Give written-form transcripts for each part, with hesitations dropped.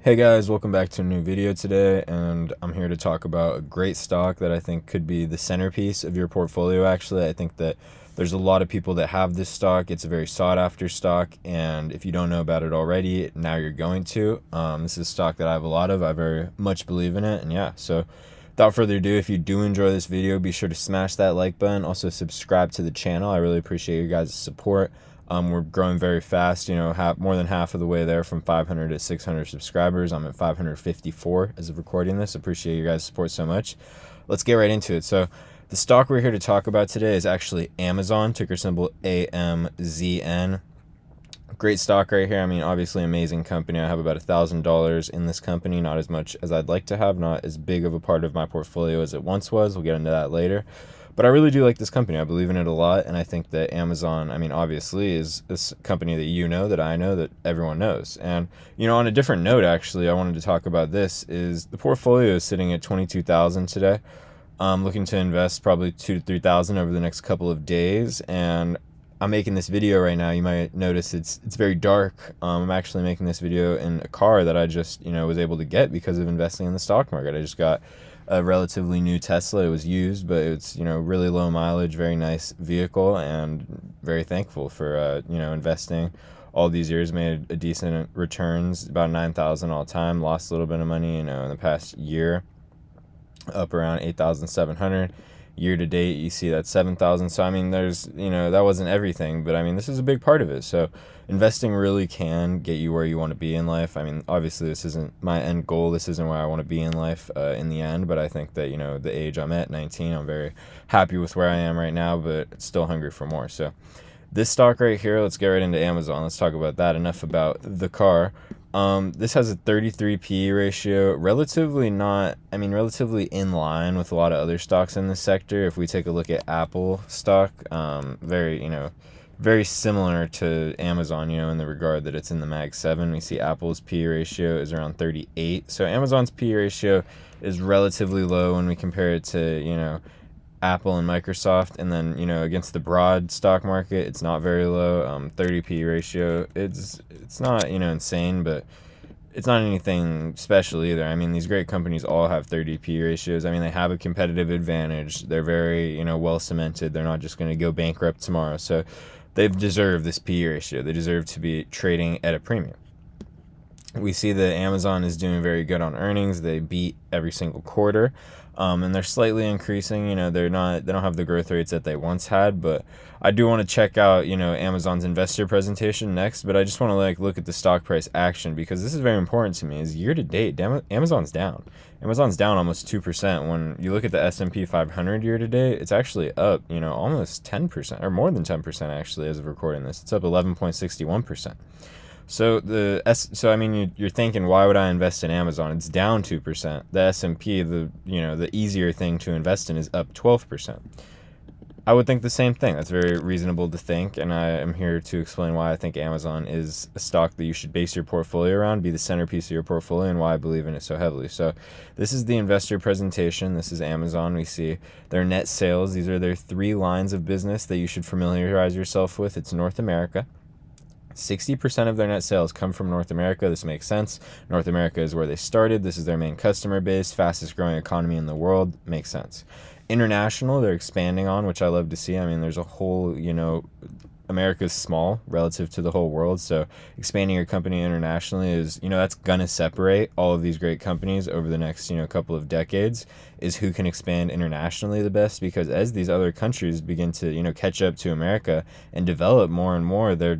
Hey guys, welcome back to a new video today, and I'm here to talk about a great stock that I think could be the centerpiece of your portfolio. Actually, I think that there's a lot of people that have this stock. It's a very sought after stock, and if you don't know about it already, now you're going to. This is a stock that I have a lot of. I very much believe in it, and yeah, so without further ado, if you do enjoy this video, be sure to smash that like button. Also subscribe to the channel. I really appreciate your guys' support. We're growing very fast, more than half of the way there, from 500 to 600 subscribers. I'm at 554 as of recording this. Appreciate your guys' support so much. Let's get right into it. So the stock we're here to talk about today is actually Amazon, ticker symbol AMZN. Great stock right here. I mean, obviously amazing company. I have about $1,000 in this company, not as much as I'd like to have, not as big of a part of my portfolio as it once was. We'll get into that later. But I really do like this company. I believe in it a lot, and I think that Amazon, I mean, obviously is this company that that I know, that everyone knows. And, on a different note, actually, I wanted to talk about this, is the portfolio is sitting at 22,000 today. I'm looking to invest probably 2 to 3,000 over the next couple of days, and I'm making this video right now. You might notice it's very dark. I'm actually making this video in a car that I just was able to get because of investing in the stock market. I just got a relatively new Tesla. It was used, but it's really low mileage, very nice vehicle, and very thankful for investing all these years. Made a decent returns, about 9,000 all time. Lost a little bit of money in the past year, up around 8,700. Year to date, you see that 7,000. So I mean, there's that wasn't everything, but I mean, this is a big part of it. So investing really can get you where you want to be in life. I mean, obviously this isn't my end goal. This isn't where I want to be in life in the end, but I think that the age I'm at, 19, I'm very happy with where I am right now, but still hungry for more. So this stock right here, let's get right into Amazon. Let's talk about that. Enough about the car. This has a 33 PE ratio, relatively in line with a lot of other stocks in this sector. If we take a look at Apple stock, very similar to Amazon, in the regard that it's in the Mag 7. We see Apple's PE ratio is around 38. So Amazon's PE ratio is relatively low when we compare it to, Apple and Microsoft, and then against the broad stock market, it's not very low. 30 P ratio, it's not insane, but it's not anything special either. I mean, these great companies all have 30 P ratios. I mean, they have a competitive advantage. They're very well cemented. They're not just going to go bankrupt tomorrow. So they've deserved this P ratio. They deserve to be trading at a premium. We see that Amazon is doing very good on earnings. They beat every single quarter, and they're slightly increasing. They don't have the growth rates that they once had, but I do want to check out Amazon's investor presentation next. But I just want to look at the stock price action, because this is very important to me. Is year to date, Amazon's down. Amazon's down almost 2%. When you look at the S&P 500 year to date, it's actually up almost 10%, or more than 10% actually, as of recording this. It's up 11.61%. So I mean, you're thinking, why would I invest in Amazon? It's down 2%. The S&P, the easier thing to invest in, is up 12%. I would think the same thing. That's very reasonable to think, and I am here to explain why I think Amazon is a stock that you should base your portfolio around, be the centerpiece of your portfolio, and why I believe in it so heavily. So this is the investor presentation. This is Amazon. We see their net sales. These are their 3 lines of business that you should familiarize yourself with. It's North America. 60% of their net sales come from North America. This makes sense. North America is where they started. This is their main customer base. Fastest growing economy in the world. Makes sense. International, they're expanding on, which I love to see. I mean, there's a whole, America's small relative to the whole world, so expanding your company internationally is, that's gonna separate all of these great companies over the next, couple of decades, is who can expand internationally the best. Because as these other countries begin to, catch up to America and develop more and more, they're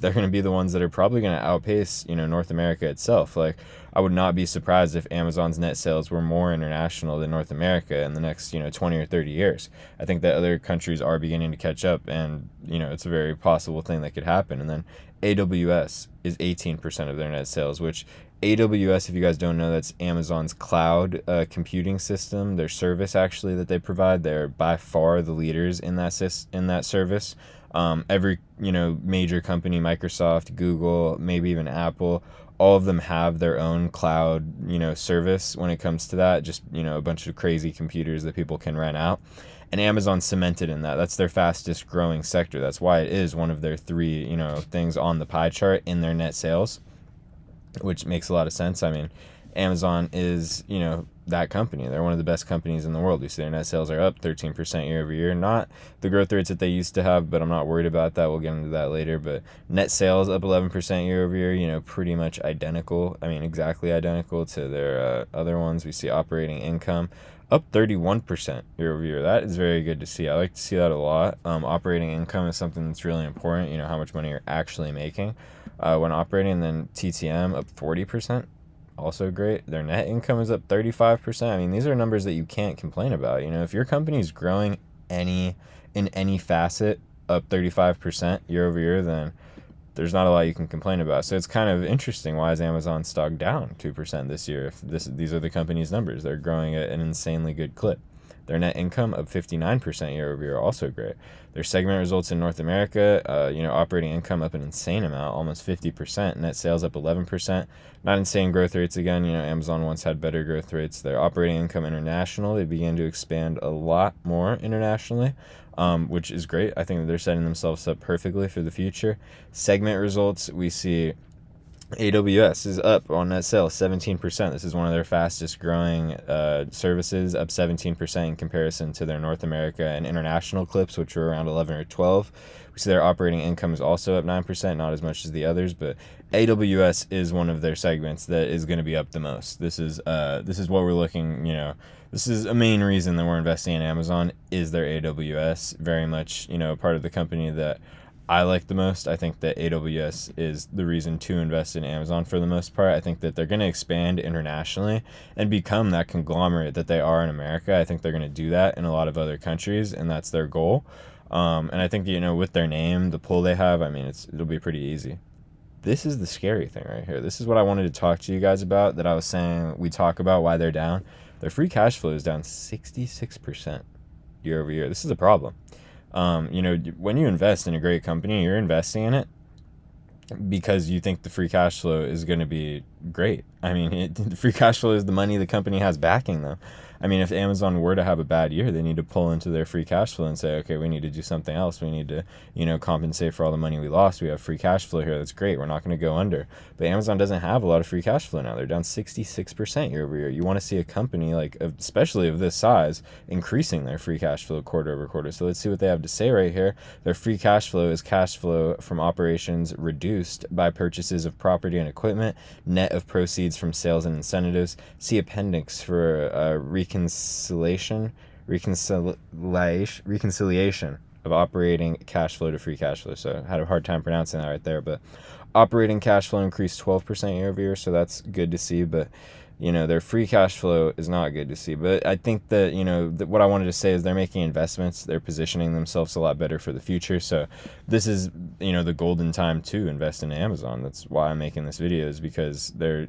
gonna be the ones that are probably gonna outpace, North America itself. I would not be surprised if Amazon's net sales were more international than North America in the next, 20 or 30 years. I think that other countries are beginning to catch up, and, it's a very possible thing that could happen. And then AWS is 18% of their net sales, which AWS, if you guys don't know, that's Amazon's cloud computing system, their service actually that they provide. They're by far the leaders in that service. Every major company, Microsoft, Google, maybe even Apple, all of them have their own cloud service when it comes to that. Just a bunch of crazy computers that people can rent out, and Amazon cemented in that. That's their fastest growing sector. That's why it is one of their 3 things on the pie chart in their net sales. which makes a lot of sense. I mean, Amazon is, that company. They're one of the best companies in the world. We see their net sales are up 13% year over year. Not the growth rates that they used to have, but I'm not worried about that. We'll get into that later. But net sales up 11% year over year, pretty much identical. I mean, exactly identical to their other ones. We see operating income up 31% year over year. That is very good to see. I like to see that a lot. Operating income is something that's really important, how much money you're actually making when operating. And then TTM up 40%. Also great. Their net income is up 35%. I mean, these are numbers that you can't complain about. If your company is growing in any facet up 35% year over year, then there's not a lot you can complain about. So it's kind of interesting. Why is Amazon stock down 2% this year if these are the company's numbers? They're growing at an insanely good clip. Their net income up 59% year over year, also great. Their segment results in North America, operating income up an insane amount, almost 50%. Net sales up 11%. Not insane growth rates again. Amazon once had better growth rates. Their operating income international, they began to expand a lot more internationally, which is great. I think that they're setting themselves up perfectly for the future. Segment results, we see AWS is up on net sales 17%. This is one of their fastest growing services, up 17% in comparison to their North America and international clips, which were around 11 or 12. We see their operating income is also up 9%, not as much as the others, but AWS is one of their segments that is going to be up the most. This is what we're looking, this is a main reason that we're investing in Amazon is their AWS. Very much, part of the company that I like the most. I think that AWS is the reason to invest in Amazon for the most part. I think that they're going to expand internationally and become that conglomerate that they are in America. I think they're going to do that in a lot of other countries, and that's their goal. And I think, with their name, the pull they have, I mean, it'll be pretty easy. This is the scary thing right here. This is what I wanted to talk to you guys about, that I was saying we talk about why they're down. Their free cash flow is down 66% year over year. This is a problem. When you invest in a great company, you're investing in it because you think the free cash flow is going to be great. I mean, the free cash flow is the money the company has backing them. I mean, if Amazon were to have a bad year, they need to pull into their free cash flow and say, okay, we need to do something else. We need to, compensate for all the money we lost. We have free cash flow here. That's great. We're not going to go under. But Amazon doesn't have a lot of free cash flow now. They're down 66% year over year. You want to see a company especially of this size, increasing their free cash flow quarter over quarter. So let's see what they have to say right here. Their free cash flow is cash flow from operations reduced by purchases of property and equipment, net of proceeds from sales and incentives. See appendix for reconciliation of operating cash flow to free cash flow. So I had a hard time pronouncing that right there, but operating cash flow increased 12% year over year, so that's good to see. But their free cash flow is not good to see. But I think that what I wanted to say is they're making investments. They're positioning themselves a lot better for the future. So this is the golden time to invest in Amazon. That's why I'm making this video, is because they're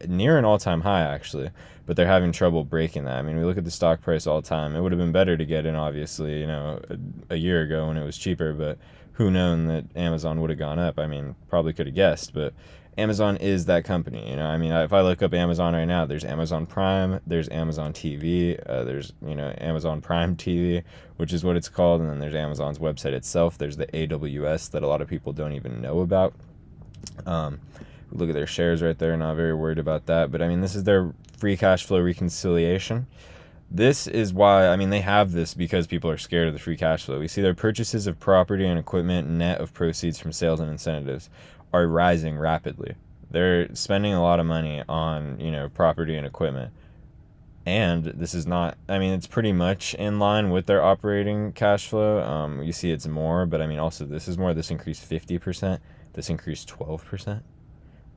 near an all-time high actually, but they're having trouble breaking that. I mean, we look at the stock price all the time. It would have been better to get in, obviously, a year ago when it was cheaper, but who known that Amazon would have gone up? I mean, probably could have guessed, but Amazon is that company. I mean, if I look up Amazon right now, there's Amazon Prime, there's Amazon TV, there's Amazon Prime TV, which is what it's called, and then there's Amazon's website itself. There's the AWS that a lot of people don't even know about. Look at their shares right there. Not very worried about that, but I mean, this is their free cash flow reconciliation. This is why, I mean, they have this because people are scared of the free cash flow. We see their purchases of property and equipment, net of proceeds from sales and incentives, are rising rapidly. They're spending a lot of money on, property and equipment. And this is not, I mean, it's pretty much in line with their operating cash flow. You see it's more, but I mean, also this is more. This increased 50%. This increased 12%.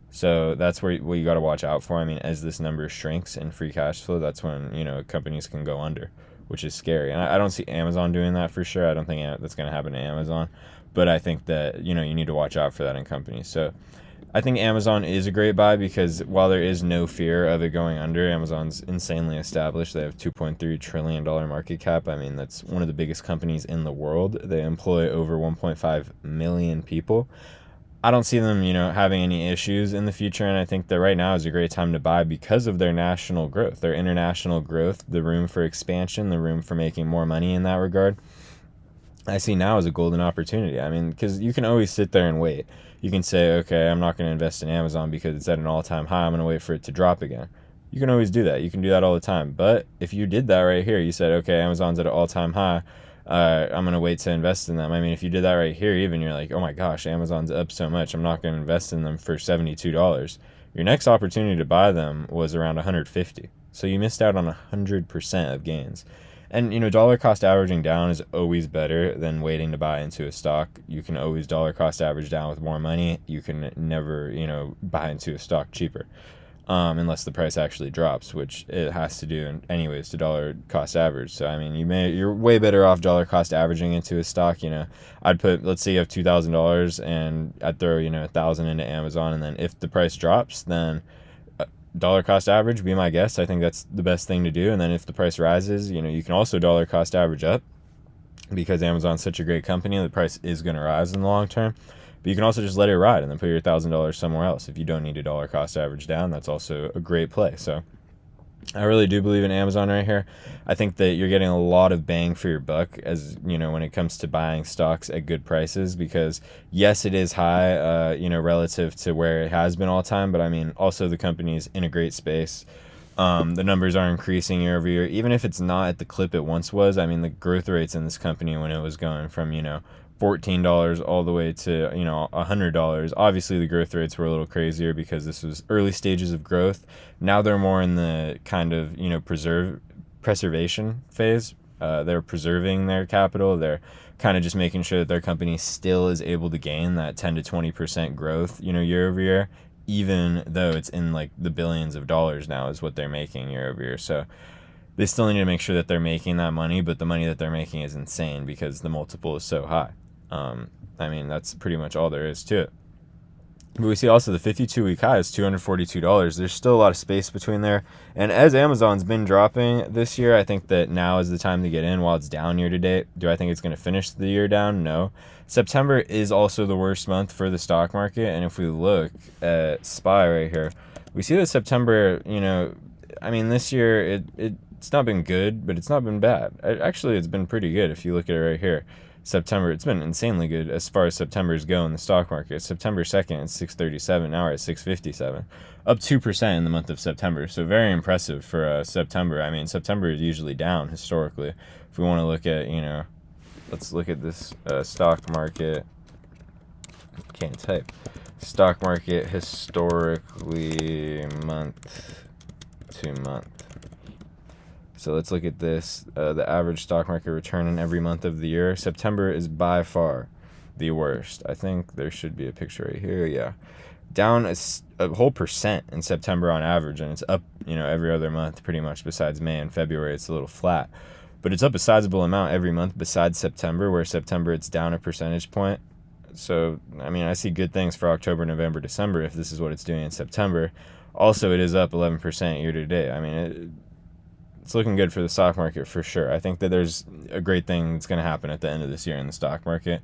So that's what you got to watch out for. I mean, as this number shrinks in free cash flow, that's when, companies can go under, which is scary. And I don't see Amazon doing that for sure. I don't think that's going to happen to Amazon. But I think that, you need to watch out for that in companies. So I think Amazon is a great buy because while there is no fear of it going under, Amazon's insanely established. They have $2.3 trillion market cap. I mean, that's one of the biggest companies in the world. They employ over 1.5 million people. I don't see them, having any issues in the future, and I think that right now is a great time to buy because of their national growth, their international growth, the room for expansion, the room for making more money in that regard. I see now as a golden opportunity. I mean, because you can always sit there and wait. You can say, okay, I'm not going to invest in Amazon because it's at an all-time high. I'm going to wait for it to drop again. You can always do that. You can do that all the time. But if you did that right here, you said, okay, Amazon's at an all-time high. I'm going to wait to invest in them. I mean, if you did that right here, even you're like, oh my gosh, Amazon's up so much. I'm not going to invest in them for $72. Your next opportunity to buy them was around $150. So you missed out on 100% of gains. And, dollar cost averaging down is always better than waiting to buy into a stock. You can always dollar cost average down with more money. You can never, buy into a stock cheaper. Unless the price actually drops, which it has to do anyways to dollar cost average. So, I mean, you're way better off dollar cost averaging into a stock. I'd put, let's say you have $2,000 and I'd throw, $1,000 into Amazon. And then if the price drops, then dollar cost average, be my guest. I think that's the best thing to do. And then if the price rises, you can also dollar cost average up, because Amazon's such a great company. The price is going to rise in the long term. But you can also just let it ride and then put your $1,000 somewhere else. If you don't need a dollar cost average down, that's also a great play. So I really do believe in Amazon right here. I think that you're getting a lot of bang for your buck, as when it comes to buying stocks at good prices, because yes, it is high, relative to where it has been all time. But I mean, also the company's in a great space. The numbers are increasing year over year, even if it's not at the clip it once was. I mean, the growth rates in this company when it was going from, $14 all the way to, $100. Obviously, the growth rates were a little crazier because this was early stages of growth. Now they're more in the kind of, preservation phase. They're preserving their capital. They're kind of just making sure that their company still is able to gain that 10 to 20% growth, year over year, even though it's in like the billions of dollars now is what they're making year over year. So they still need to make sure that they're making that money, but the money that they're making is insane because the multiple is so high. I mean, that's pretty much all there is to it. But we see also the 52-week high is $242. There's still a lot of space between there. And as Amazon's been dropping this year, I think that now is the time to get in while it's down year to date. Do I think it's going to finish the year down? No. September is also the worst month for the stock market. And if we look at SPY right here, we see that September, this year, it's not been good, but it's not been bad. Actually, it's been pretty good if you look at it right here. September, it's been insanely good as far as September's go in the stock market. September 2nd, it's 637. Now we're at 657. Up 2% in the month of September. So very impressive for September. I mean, September is usually down historically. If we want to look at, let's look at this stock market. Can't type. Stock market historically month to month. So let's look at this, the average stock market return in every month of the year. September is by far the worst. I think there should be a picture right here. Yeah. Down a whole percent in September on average, and it's up, every other month pretty much besides May and February. It's a little flat. But it's up a sizable amount every month besides September, where September it's down a percentage point. So, I mean, I see good things for October, November, December if this is what it's doing in September. Also, it is up 11% year to date. I mean, it's looking good for the stock market for sure. I think that there's a great thing that's going to happen at the end of this year in the stock market.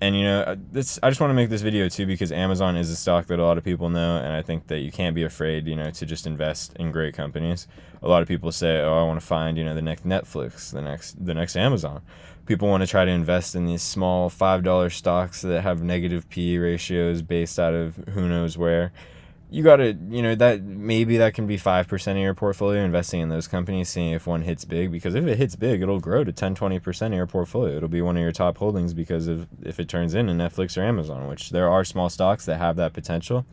And, I just want to make this video too because Amazon is a stock that a lot of people know, and I think that you can't be afraid, to just invest in great companies. A lot of people say, oh, I want to find, the next Netflix, the next Amazon. People want to try to invest in these small $5 stocks that have negative PE ratios based out of who knows where. You got to, that maybe that can be 5% of your portfolio, investing in those companies, seeing if one hits big, because if it hits big, it'll grow to 10-20% of your portfolio. It'll be one of your top holdings because of if it turns into Netflix or Amazon, which there are small stocks that have that potential.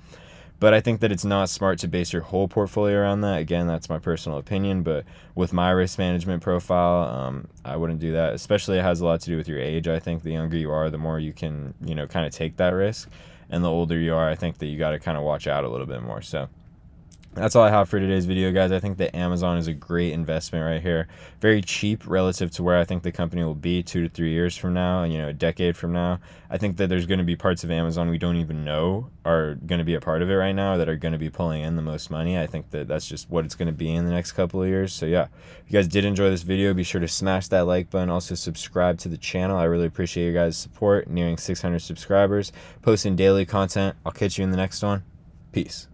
But I think that it's not smart to base your whole portfolio around that. Again, that's my personal opinion, but with my risk management profile, I wouldn't do that. Especially it has a lot to do with your age. I think the younger you are, the more you can, kind of take that risk. And the older you are, I think that you got to kind of watch out a little bit more. So that's all I have for today's video, guys. I think that Amazon is a great investment right here. Very cheap relative to where I think the company will be 2 to 3 years from now, a decade from now. I think that there's going to be parts of Amazon we don't even know are going to be a part of it right now that are going to be pulling in the most money. I think that that's just what it's going to be in the next couple of years. So yeah, if you guys did enjoy this video, be sure to smash that like button. Also subscribe to the channel. I really appreciate your guys' support. Nearing 600 subscribers, posting daily content. I'll catch you in the next one. Peace.